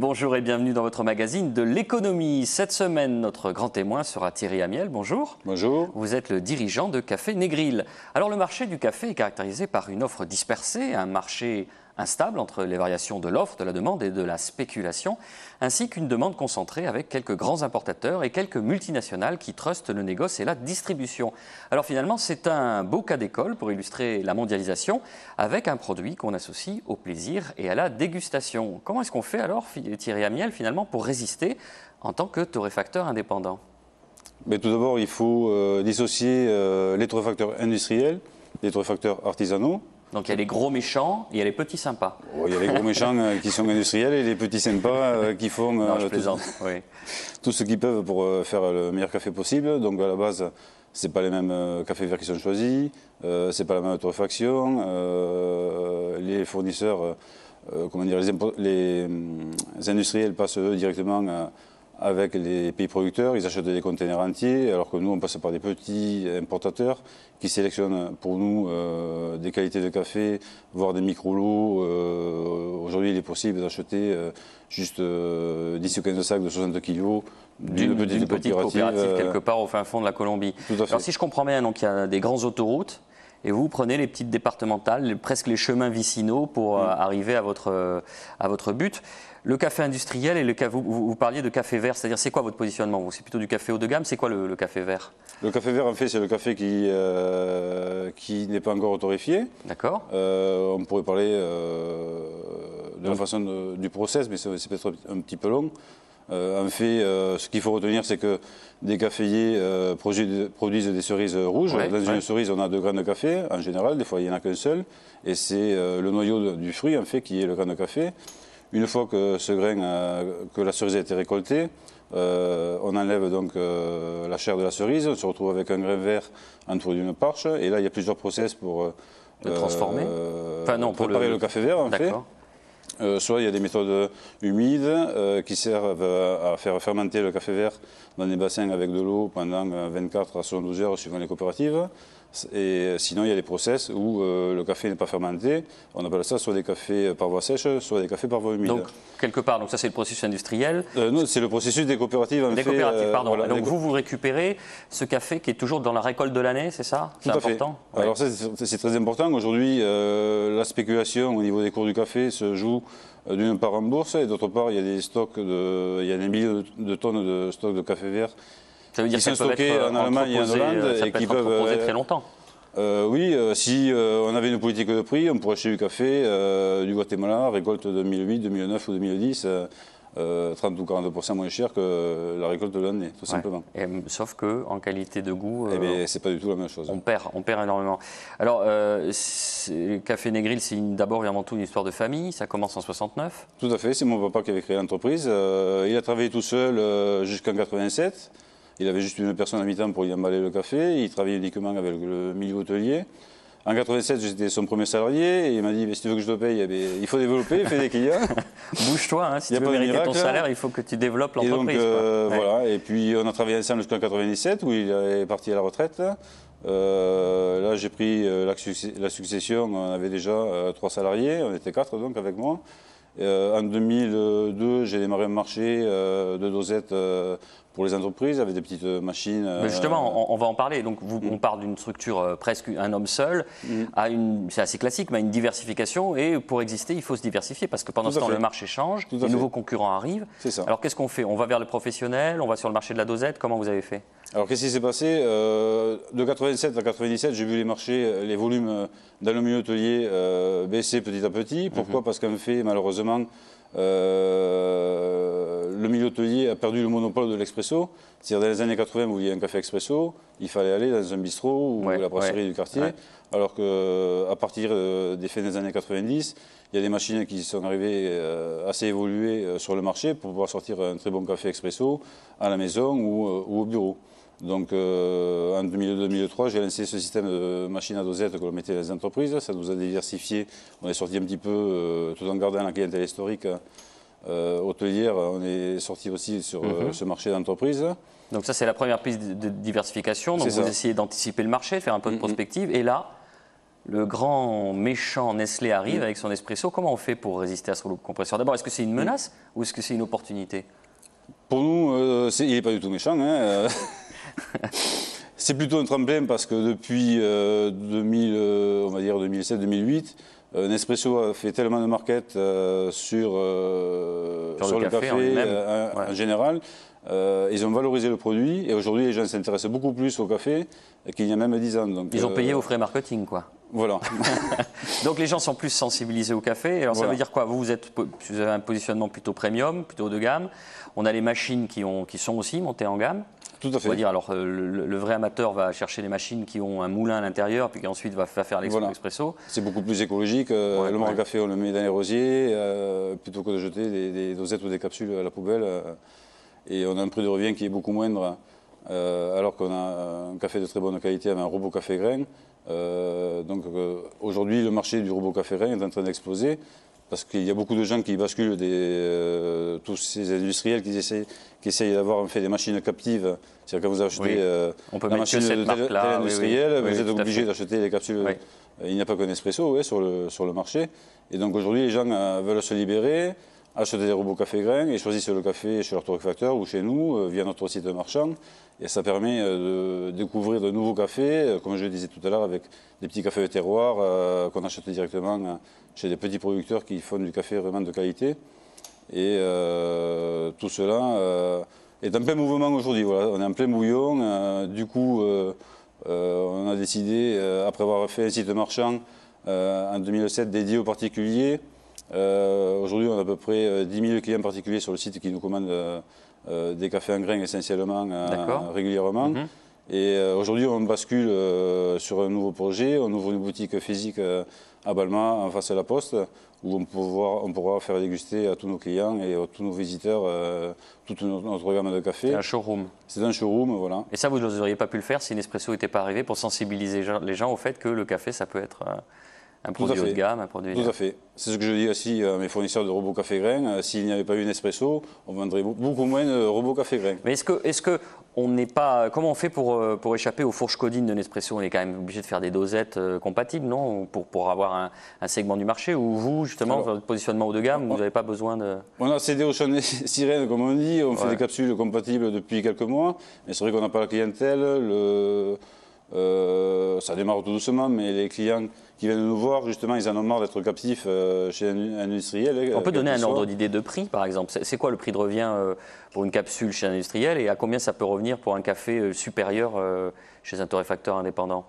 Bonjour et bienvenue dans votre magazine de l'économie. Cette semaine, notre grand témoin sera Thierry Amiel. Bonjour. Bonjour. Vous êtes le dirigeant de Café Négril. Alors le marché du café est caractérisé par une offre dispersée, un marché instable entre les variations de l'offre, de la demande et de la spéculation, ainsi qu'une demande concentrée avec quelques grands importateurs et quelques multinationales qui trustent le négoce et la distribution. Alors finalement, c'est un beau cas d'école pour illustrer la mondialisation avec un produit qu'on associe au plaisir et à la dégustation. Comment est-ce qu'on fait alors, Thierry Amiel, finalement, pour résister en tant que torréfacteur indépendant? Mais tout d'abord, il faut dissocier les torréfacteurs industriels des torréfacteurs artisanaux. Donc il y a les gros méchants et il y a les petits sympas. Il y a les gros méchants qui sont industriels et les petits sympas qui font tout ce qu'ils peuvent pour faire le meilleur café possible. Donc à la base, ce n'est pas les mêmes cafés verts qui sont choisis, ce n'est pas la même torréfaction. Les fournisseurs, les industriels passent eux directement avec les pays producteurs, ils achètent des containers entiers, alors que nous, on passe par des petits importateurs qui sélectionnent pour nous des qualités de café, voire des micro-lots. Aujourd'hui, il est possible d'acheter juste 10 ou 15 sacs de 60 kg d'une petite coopérative quelque part au fin fond de la Colombie. Tout à fait. Alors si je comprends bien, donc, il y a des grandes autoroutes, et vous prenez les petites départementales, presque les chemins vicinaux pour arriver à votre but. Le café industriel et vous parliez de café vert, c'est-à-dire c'est quoi votre positionnement? C'est plutôt du café haut de gamme, c'est quoi le café vert? Le café vert, en fait, c'est le café qui n'est pas encore torréfié. D'accord. On pourrait parler de la façon du process, mais c'est peut-être un petit peu long. En fait, ce qu'il faut retenir, c'est que des caféiers produisent des cerises rouges. Ouais, Dans une cerise, on a 2 grains de café, en général. Des fois, il n'y en a qu'un seul. Et c'est le noyau du fruit, en fait, qui est le grain de café. Une fois que ce grain, que la cerise a été récoltée, on enlève donc la chair de la cerise. On se retrouve avec un grain vert entouré d'une parche. Et là, il y a plusieurs process pour le transformer. Pour préparer le café vert, en fait. Soit il y a des méthodes humides qui servent à faire fermenter le café vert dans des bassins avec de l'eau pendant 24 à 72 heures suivant les coopératives. Et sinon, il y a des process où le café n'est pas fermenté. On appelle ça soit des cafés par voie sèche, soit des cafés par voie humide. Donc, quelque part, ça c'est le processus industriel. Non, c'est le processus des coopératives. Pardon. Voilà, donc vous récupérez ce café qui est toujours dans la récolte de l'année, c'est ça? C'est important. Ouais. Alors c'est très important. Aujourd'hui, la spéculation au niveau des cours du café se joue d'une part en bourse et d'autre part, il y a des stocks il y a des milliers de tonnes de stocks de café vert. Ça veut dire qui sont stockés en Allemagne et en Hollande et qui peuvent entreposer très longtemps. Oui, si on avait une politique de prix, on pourrait acheter du café du Guatemala, récolte 2008, 2009 ou 2010, 30 ou 40% moins cher que la récolte de l'année, tout simplement. Sauf qu'en qualité de goût, c'est pas du tout la même chose. On perd énormément. Alors, Café Négril, c'est d'abord et avant tout une histoire de famille. Ça commence en 69. Tout à fait, c'est mon papa qui avait créé l'entreprise. Il a travaillé tout seul jusqu'en 87. Il avait juste une personne à mi-temps pour y emballer le café. Il travaillait uniquement avec le milieu hôtelier. En 87, j'étais son premier salarié. Et il m'a dit, si tu veux que je te paye, il faut développer, il fait des clients. Bouge-toi, si tu veux mériter ton salaire, il faut que tu développes l'entreprise. Voilà. Et puis on a travaillé ensemble jusqu'en 97, où il est parti à la retraite. Là, j'ai pris la succession. On avait déjà 3 salariés. On était 4 donc avec moi. En 2002, j'ai démarré un marché de dosettes pour les entreprises avec des petites machines. Mais justement, on va en parler. Donc, on part d'une structure presque un homme seul, c'est assez classique, mais à une diversification. Et pour exister, il faut se diversifier parce que pendant ce temps, le marché change, les nouveaux concurrents arrivent. C'est ça. Alors, qu'est-ce qu'on fait? On va vers le professionnel, on va sur le marché de la dosette. Comment vous avez fait? Alors, qu'est-ce qui s'est passé? De 87 à 97, j'ai vu les marchés, les volumes dans le milieu hôtelier baisser petit à petit. Pourquoi? Parce qu'en fait, malheureusement, le milieu hôtelier a perdu le monopole de l'expresso. C'est-à-dire dans les années 80, vous vouliez un café expresso, il fallait aller dans un bistrot ou la brasserie du quartier. Ouais. Alors qu'à partir des fins des années 90, il y a des machines qui sont arrivées assez évoluées sur le marché pour pouvoir sortir un très bon café expresso à la maison ou au bureau. Donc en 2002-2003, j'ai lancé ce système de machines à dosettes que l'on mettait dans les entreprises. Ça nous a diversifié. On est sorti un petit peu, tout en gardant la clientèle historique hôtelière, on est sorti aussi sur ce marché d'entreprise. Donc ça, c'est la première piste de diversification. Donc vous essayez d'anticiper le marché, faire un peu de prospective. Et là, le grand méchant Nestlé arrive avec son espresso. Comment on fait pour résister à ce rouleau compresseur? D'abord, est-ce que c'est une menace ou est-ce que c'est une opportunité? Pour nous, il n'est pas du tout méchant. Hein. C'est plutôt un tremplin parce que depuis 2007-2008, Nespresso a fait tellement de market sur le café en général. Ils ont valorisé le produit et aujourd'hui les gens s'intéressent beaucoup plus au café qu'il y a même 10 ans. Donc, ils ont payé vos frais marketing, quoi. Voilà. Donc les gens sont plus sensibilisés au café. Alors ça veut dire quoi? Vous avez un positionnement plutôt premium, plutôt haut de gamme. On a les machines qui sont aussi montées en gamme. Tout à fait. On va dire, alors le vrai amateur va chercher des machines qui ont un moulin à l'intérieur, puis qui ensuite va faire l'expresso. C'est beaucoup plus écologique. Le marc à café, on le met dans les rosiers, plutôt que de jeter des dosettes ou des capsules à la poubelle. Et on a un prix de revient qui est beaucoup moindre, alors qu'on a un café de très bonne qualité avec un robot café grain. Aujourd'hui, le marché du robot café grain est en train d'exploser. Parce qu'il y a beaucoup de gens qui basculent, tous ces industriels qui essayent d'avoir fait des machines captives. C'est-à-dire que quand vous achetez la machine de tel industriel, vous êtes obligé d'acheter les capsules. Oui. Il n'y a pas qu'un espresso sur le marché. Et donc aujourd'hui, les gens veulent se libérer, acheter des robots café grain et choisissent le café chez leur torréfacteur ou chez nous, via notre site marchand. Et ça permet de découvrir de nouveaux cafés, comme je le disais tout à l'heure, avec des petits cafés de terroir qu'on achète directement chez des petits producteurs qui font du café vraiment de qualité. Et tout cela est en plein mouvement aujourd'hui. Voilà. On est en plein bouillon. Du coup, on a décidé, après avoir fait un site marchand en 2007 dédié aux particuliers, aujourd'hui on a à peu près 10 000 clients particuliers sur le site qui nous commandent des cafés en grains essentiellement régulièrement. Et aujourd'hui on bascule sur un nouveau projet, on ouvre une boutique physique à Balma en face de la Poste où on pourra faire déguster à tous nos clients et à tous nos visiteurs toute notre gamme de café. C'est un showroom. C'est un showroom, voilà. Et ça, vous n'auriez pas pu le faire si Nespresso n'était pas arrivé pour sensibiliser les gens au fait que le café, ça peut être un produit haut de gamme, un produit... Tout à fait. C'est ce que je dis aussi à mes fournisseurs de robots café grain. S'il n'y avait pas eu Nespresso, on vendrait beaucoup moins de robots café grain. Mais est-ce que on n'est pas... Comment on fait pour échapper aux fourches codines de Nespresso? On est quand même obligé de faire des dosettes compatibles, non? Pour avoir un segment du marché où vous, justement, votre positionnement haut de gamme, vous n'avez pas besoin de... On a cédé au chant des sirènes, comme on dit. On fait des capsules compatibles depuis quelques mois. Mais c'est vrai qu'on n'a pas la clientèle. Ça démarre tout doucement, mais les clients qui viennent nous voir, justement, ils en ont marre d'être captifs chez un industriel. On peut donner un ordre d'idée de prix, par exemple. C'est quoi le prix de revient pour une capsule chez un industriel et à combien ça peut revenir pour un café supérieur chez un torréfacteur indépendant?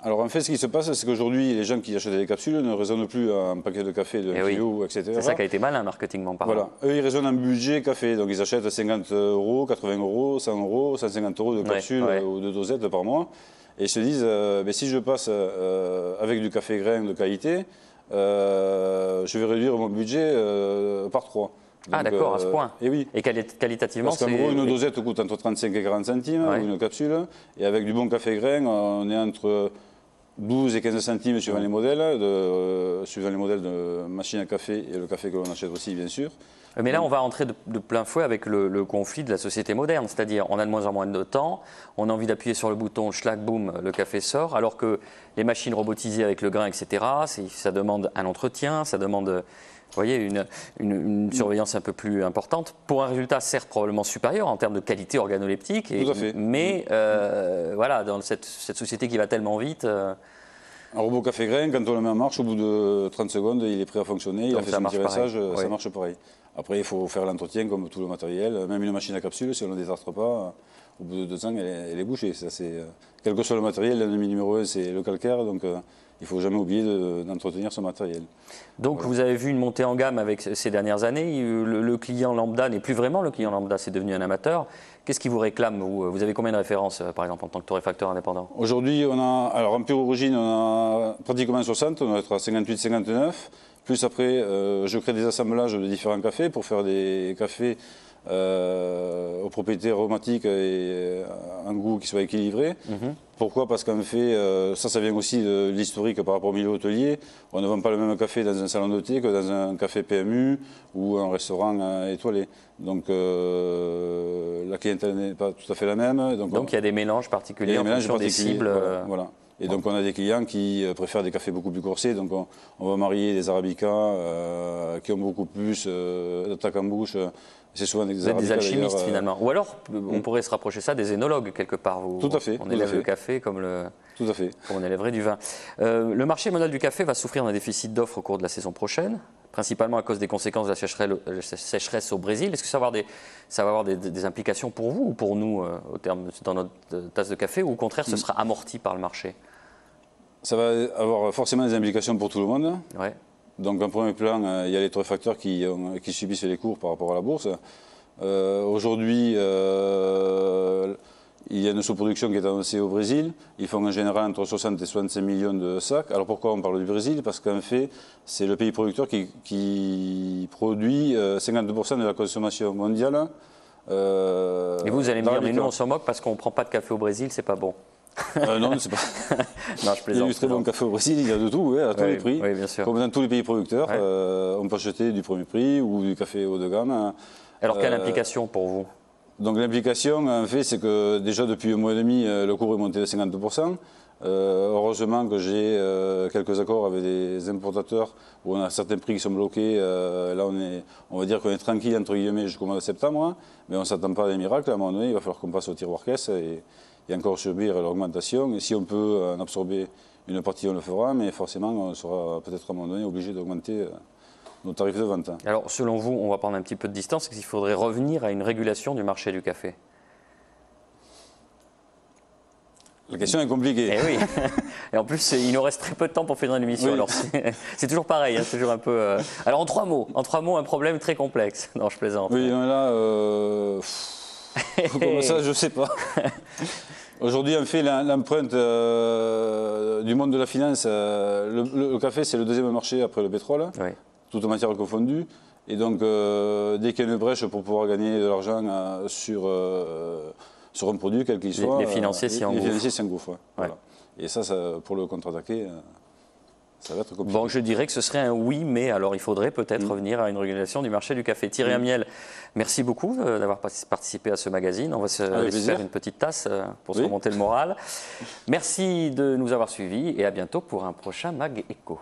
Alors en fait, ce qui se passe, c'est qu'aujourd'hui, les gens qui achètent des capsules ne raisonnent plus à un paquet de café de kilo, etc. C'est ça qui a été malin, marketingement parlant. Voilà. Eux, ils raisonnent en budget café. Donc ils achètent 50 €, 80 €, 100 €, 150 € de capsules ou de dosettes par mois. Et ils se disent, si je passe avec du café grain de qualité, je vais réduire mon budget par 3. Donc, d'accord, à ce point. Et oui. Et qualitativement, parce qu'en gros, une dosette coûte entre 35 et 40 centimes, une capsule. Et avec du bon café grain, on est entre 12 et 15 centimes suivant les modèles, de machine à café et le café que l'on achète aussi, bien sûr. Mais là, on va entrer de plein fouet avec le conflit de la société moderne. C'est-à-dire, on a de moins en moins de temps, on a envie d'appuyer sur le bouton, schlac, boum, le café sort, alors que les machines robotisées avec le grain, etc., ça demande un entretien, ça demande, vous voyez, une surveillance un peu plus importante, pour un résultat certes probablement supérieur en termes de qualité organoleptique, Tout à fait. Mais voilà, dans cette société qui va tellement vite... Un robot café grain, quand on le met en marche, au bout de 30 secondes, il est prêt à fonctionner, il a fait son petit rinçage, ça marche pareil. Après, il faut faire l'entretien comme tout le matériel, même une machine à capsule, si on ne la détartre pas, au bout de 2 ans, elle est bouchée. Ça, quel que soit le matériel, l'ennemi numéro 1, c'est le calcaire, donc il ne faut jamais oublier d'entretenir son matériel. Donc vous avez vu une montée en gamme avec ces dernières années, le client lambda n'est plus vraiment le client lambda, c'est devenu un amateur. Qu'est-ce qui vous réclame? Vous avez combien de références, par exemple, en tant que torréfacteur indépendant? Aujourd'hui, alors en pure origine, on a pratiquement 60, on doit être à 58-59. Plus après, je crée des assemblages de différents cafés pour faire des cafés aux propriétés aromatiques et un goût qui soit équilibré. Pourquoi? Parce qu'en fait, ça vient aussi de l'historique par rapport au milieu hôtelier. On ne vend pas le même café dans un salon de thé que dans un café PMU ou un restaurant étoilé. Donc la clientèle n'est pas tout à fait la même. Donc il y a des mélanges particuliers en fonction des cibles. Voilà. Et donc on a des clients qui préfèrent des cafés beaucoup plus corsés, donc on va marier des arabicas qui ont beaucoup plus d'attaque en bouche. C'est souvent des arabicas. Vous êtes des alchimistes finalement. Ou alors on pourrait se rapprocher ça des énologues quelque part. Tout à fait. On élève le café comme Tout à fait. on élèverait du vin. Le marché mondial du café va souffrir d'un déficit d'offres au cours de la saison prochaine, principalement à cause des conséquences de la sécheresse au Brésil. Est-ce que ça va avoir des implications pour vous ou pour nous dans notre tasse de café, ou au contraire ce sera amorti par le marché? Ça va avoir forcément des implications pour tout le monde. Ouais. Donc en premier plan, il y a les torréfacteurs qui subissent les cours par rapport à la bourse. Aujourd'hui, il y a une sous-production qui est annoncée au Brésil. Ils font en général entre 60 et 65 millions de sacs. Alors pourquoi on parle du Brésil? Parce qu'en fait, c'est le pays producteur qui produit 52% de la consommation mondiale. Et vous allez me dire, mais nous on s'en moque parce qu'on ne prend pas de café au Brésil, c'est pas bon. Non, c'est pas. Non, je plaisante. Il y a du très bon café au Brésil, il y a de tout, à tous les prix. Oui, bien sûr. Comme dans tous les pays producteurs, on peut acheter du premier prix ou du café haut de gamme. Alors, quelle implication pour vous? Donc, l'implication, en fait, c'est que déjà depuis un mois et demi, le cours est monté de 50%. Heureusement que j'ai quelques accords avec des importateurs où on a certains prix qui sont bloqués. Là, on va dire qu'on est tranquille, entre guillemets, jusqu'au mois de septembre. Mais on ne s'attend pas à des miracles. À un moment donné, il va falloir qu'on passe au tiroir caisse et encore subir l'augmentation. Et si on peut en absorber une partie, on le fera, mais forcément, on sera peut-être à un moment donné obligé d'augmenter nos tarifs de vente. Alors, selon vous, on va prendre un petit peu de distance, est-ce qu'il faudrait revenir à une régulation du marché du café? La question est compliquée. Eh oui. Et en plus, il nous reste très peu de temps pour finir l'émission. Oui. Alors, c'est toujours pareil, c'est toujours un peu. Alors, en trois mots, un problème très complexe. Non, je plaisante. Oui, là. Comme ça, je ne sais pas. Aujourd'hui, on fait l'empreinte du monde de la finance. Le café, c'est le deuxième marché après le pétrole, oui. Toutes matières confondues. Et donc, dès qu'il y a une brèche pour pouvoir gagner de l'argent sur un produit, quel qu'il soit, les financiers s'y engouffrent. Les financiers s'y engouffrent. Ouais. Voilà. Et ça, pour le contre-attaquer, ça va être compliqué. Bon, je dirais que ce serait un oui, mais alors il faudrait peut-être revenir à une régulation du marché du café. Thierry Amiel, merci beaucoup d'avoir participé à ce magazine. On va se faire une petite tasse pour se remonter le moral. Merci de nous avoir suivis et à bientôt pour un prochain Mag Echo.